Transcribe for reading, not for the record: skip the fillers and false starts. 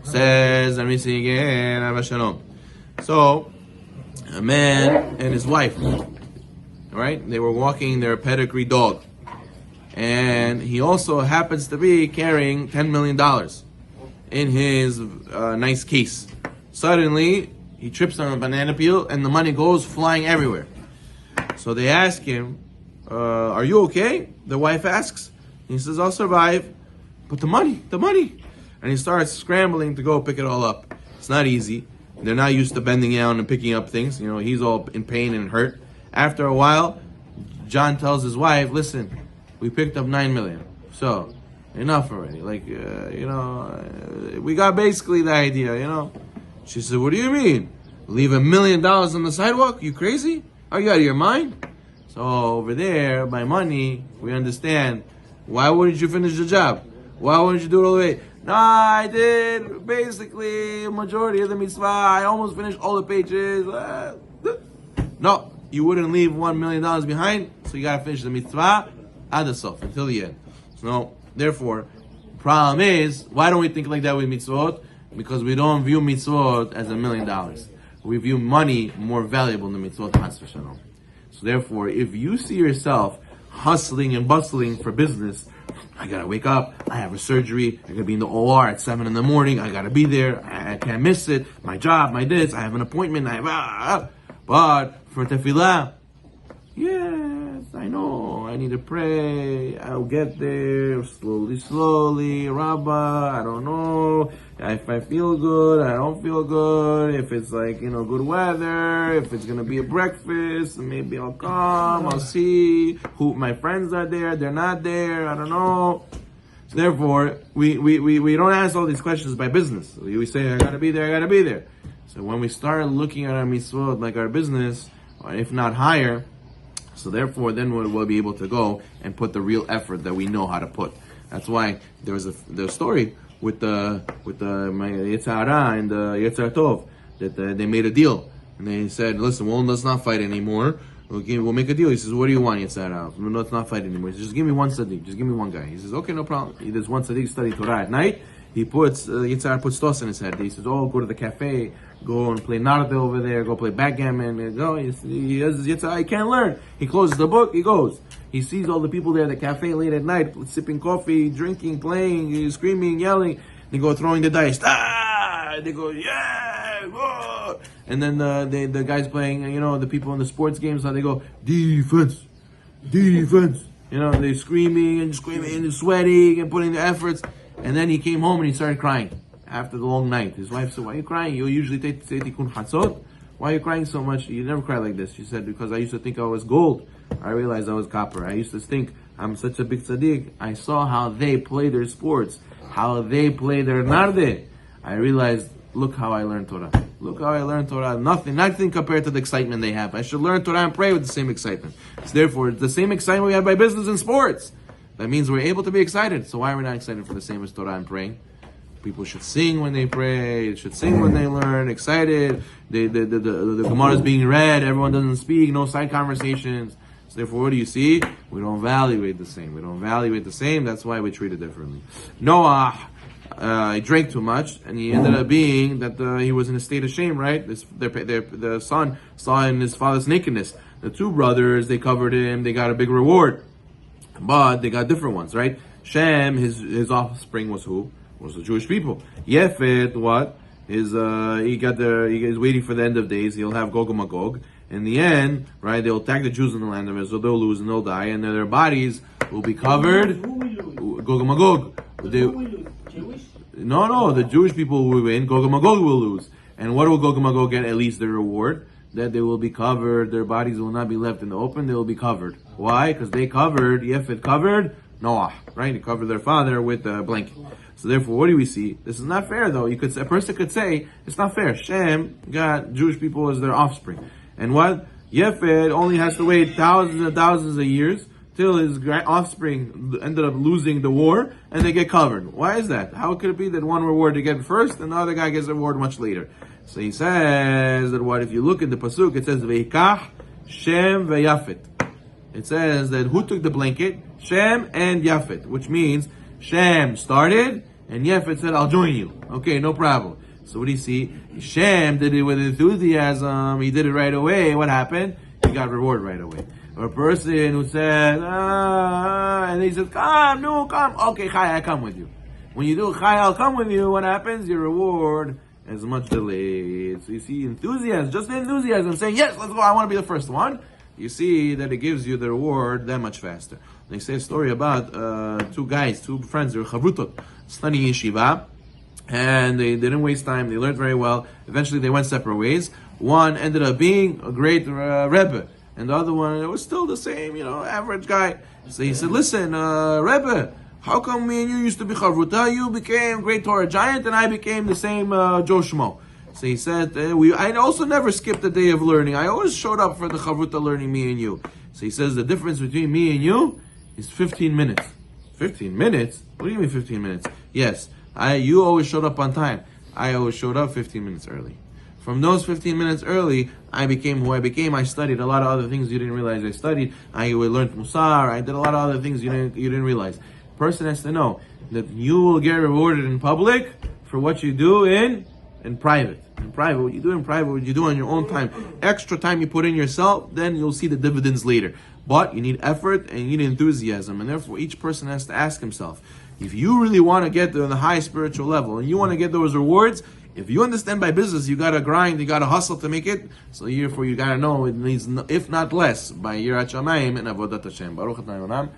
Says, let me see again, Abba Shalom. So, a man and his wife, right? They were walking their pedigree dog. And he also happens to be carrying $10 million in his nice case. Suddenly, he trips on a banana peel and the money goes flying everywhere. So they ask him, are you okay? The wife asks. He says, I'll survive. But the money. And he starts scrambling to go pick it all up. It's not easy. They're not used to bending down and picking up things. You know, he's all in pain and hurt. After a while, John tells his wife, listen, we picked up 9 million. So, enough already. We got basically the idea, She said, what do you mean? Leave $1 million on the sidewalk? You crazy? Are you out of your mind? So over there, by money, we understand. Why wouldn't you finish the job? Why wouldn't you do it all the way? No, I did basically a majority of the mitzvah. I almost finished all the pages. No, you wouldn't leave $1 million behind, so you gotta finish the mitzvah ad sof, until the end. So, therefore, problem is, why don't we think like that with mitzvot? Because we don't view mitzvot as $1 million. We view money more valuable than mitzvot, chas v'shalom. So therefore, if you see yourself hustling and bustling for business, I gotta wake up, I have a surgery, I gotta be in the OR at 7 in the morning, I gotta be there, I can't miss it, my job, my this, I have an appointment, but for tefillah, yes, I know, I need to pray, I'll get there, slowly, Rabbah, I don't know, if I feel good, I don't feel good, if it's good weather, if it's gonna be a breakfast, maybe I'll come, I'll see who my friends are there, they're not there, I don't know. So therefore, we don't ask all these questions by business. We say, I gotta be there. So when we start looking at our mitzvot like our business, or if not higher, so therefore then we'll be able to go and put the real effort that we know how to put. That's why there's a story with the Yetzer Hara and the Yetzer Tov that they made a deal, and they said, listen, let's not fight anymore. We'll make a deal. He says, what do you want, Yetzer Hara? No, let's not fight anymore. He says, just give me one tzaddik. Just give me one guy. He says, okay, no problem. There's one tzaddik study Torah at night. He puts Yetzer Hara puts toss in his head. He says, go to the cafe, go and play narda over there, go play backgammon. He has Yetzer Hara, he can't learn. He closes the book, he goes. He sees all the people there at the cafe late at night, sipping coffee, drinking, playing, screaming, yelling. They go throwing the dice. They go, yeah, whoa. And then the guys playing, the people in the sports games, how they go, defense. They're screaming and sweating and putting the efforts. And then he came home and he started crying after the long night. His wife said, why are you crying? You usually say tikkun chatzot. Why are you crying so much? You never cry like this. She said, because I used to think I was gold. I realized I was copper. I used to think I'm such a big tzaddik. I saw how they play their sports, how they play their narde. I realized, look how I learned Torah. Nothing compared to the excitement they have. I should learn Torah and pray with the same excitement. So therefore, it's the same excitement we have by business and sports. That means we're able to be excited. So why are we not excited for the same as Torah and praying? People should sing when they pray. They should sing when they learn. Excited. The Gemara is being read. Everyone doesn't speak. No side conversations. So therefore, what do you see? We don't evaluate the same. That's why we treat it differently. Noah, he drank too much, and he ended up being that he was in a state of shame. Right? The son saw in his father's nakedness. The two brothers, they covered him. They got a big reward. But they got different ones, right? Shem, his offspring was who? Was the Jewish people. Yefet, what? He's waiting for the end of days. He'll have Gog and Magog. In the end, right, they'll attack the Jews in the land of Israel. They'll lose and they'll die, and then their bodies will be covered. Gog and Magog. No, the Jewish people will win. Gog and Magog will lose. And what will Gog and Magog get? At least their reward. That they will be covered. Their bodies will not be left in the open. They will be covered. Why? Because they covered, Yefet covered Noah, right? He covered their father with a blanket. So therefore, what do we see? This is not fair, though. A person could say, it's not fair. Shem got Jewish people as their offspring. And what? Yefet only has to wait thousands and thousands of years till his offspring ended up losing the war, and they get covered. Why is that? How could it be that one reward they get first, and the other guy gets the reward much later? So he says that what? If you look in the pasuk, it says Veikach Shem veYafet. It says that who took the blanket? Shem and Yafet, which means Shem started and Yefet said, I'll join you. Okay, no problem. So what do you see? Shem did it with enthusiasm. He did it right away. What happened? He got reward right away. Or a person who said, and he says, come, no, come. Okay, Chai, I come with you. When you do Chai, I'll come with you. What happens? Your reward is much delayed. So you see enthusiasm, just the enthusiasm, saying, yes, let's go, I want to be the first one. You see that it gives you the reward that much faster. They say a story about two friends, they were chavrutot, studying yeshiva, and they didn't waste time, they learned very well. Eventually they went separate ways. One ended up being a great Rebbe, and the other one was still the same, average guy. So he said, listen, Rebbe, how come me and you used to be chavruta? You became great Torah giant, and I became the same Joe Schmo. So he said, I also never skipped a day of learning. I always showed up for the chavruta learning, me and you. So he says the difference between me and you is 15 minutes. 15 minutes? What do you mean 15 minutes? Yes, you always showed up on time. I always showed up 15 minutes early. From those 15 minutes early, I became who I became. I studied a lot of other things you didn't realize I studied. I learned Musar. I did a lot of other things you didn't realize. Person has to know that you will get rewarded in public for what you do in private. In private, what you do in private, what you do on your own time, extra time you put in yourself, then you'll see the dividends later. But you need effort and you need enthusiasm, and therefore each person has to ask himself, if you really want to get to the high spiritual level and you want to get those rewards, if you understand by business, you got to grind, you got to hustle to make it. So therefore you got to know it needs, if not less, by Yirat Shamayim and Avodat Hashem. Baruch Atah Yonam.